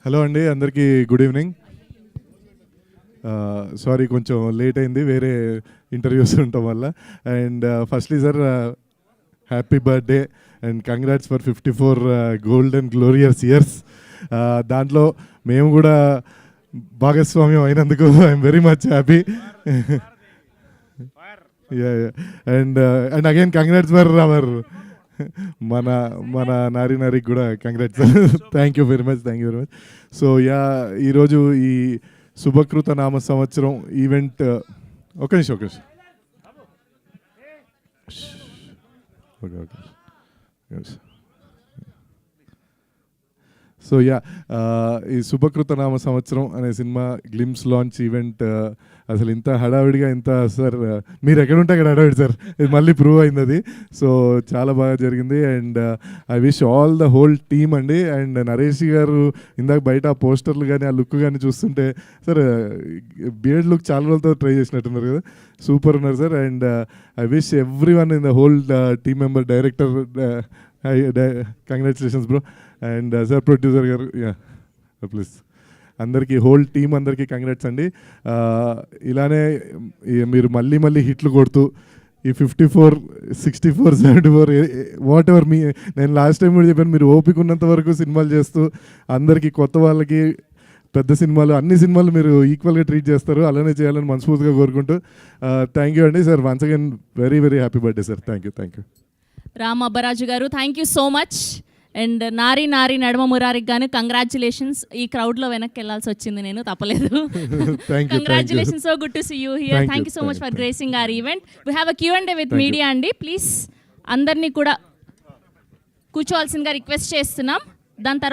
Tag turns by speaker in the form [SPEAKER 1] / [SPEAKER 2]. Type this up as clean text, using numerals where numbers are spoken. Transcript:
[SPEAKER 1] Hello అండి, అందరికీ good evening. Sorry కొంచెం లేట్ అయింది, వేరే ఇంటర్వ్యూస్ ఉండటం వల్ల. And firstly sir, happy birthday and congrats for 54 gold and glorious years. దాంట్లో మేము కూడా భాగస్వామ్యం అయినందుకు I'm very much happy. And again congrats for hour మన నారికి కూడా congrats. Thank you very much. So ఈరోజు ఈ శుభకృత నామ సంవత్సరం ఈవెంట్, ఒక నిమిషం. సో ఈ శుభకృత నామ సంవత్సరం అనే సినిమా గ్లిమ్స్ లాంచ్ ఈవెంట్ అసలు ఇంత హడావిడిగా సార్ మీరు ఎక్కడుంటే అక్కడ హడావిడి సార్, ఇది మళ్ళీ ప్రూవ్ అయింది అది. సో చాలా బాగా జరిగింది and I wish all the whole team అండి. అండ్ నరేష్ గారు ఇందాక బయట ఆ పోస్టర్లు కానీ ఆ లుక్ కానీ చూస్తుంటే సార్ బియర్డ్ లుక్ చాలా రోజులతో ట్రై చేసినట్టున్నారు కదా, సూపర్ ఉన్నారు sir. And I wish every one in the whole team member, director, congratulations bro. And sir producer గారు, ప్లీజ్ అందరికీ, హోల్ టీమ్ అందరికీ కంగ్రాట్స్ అండి. ఇలానే మీరు మళ్ళీ హిట్లు కొడుతూ ఈ 54, 64, 74 వాట్ ఎవర్ నేను లాస్ట్ టైం కూడా చెప్పాను, మీరు ఓపిక ఉన్నంత వరకు సినిమాలు చేస్తూ అందరికీ, కొత్త వాళ్ళకి, పెద్ద సినిమాలు, అన్ని సినిమాలు మీరు ఈక్వల్గా ట్రీట్ చేస్తారు. అలానే చేయాలని మనస్ఫూర్తిగా కోరుకుంటూ థ్యాంక్ యూ అండి sir. Once again very happy birthday sir. Thank you.
[SPEAKER 2] Ram Abbaraju గారు, thank you so much. And నారి నడమ మురారికి గాను కంగ్రాచులేషన్స్. ఈ క్రౌడ్లో వెనక్కి వెళ్ళాల్సి వచ్చింది, నేను తప్పలేదు. Congratulations, so good to see you here. Thank you so much for gracing our event. We have a Q&A with media అండి. ప్లీజ్ అందరినీ కూడా కూర్చోవాల్సిందిగా రిక్వెస్ట్ చేస్తున్నాం. దాని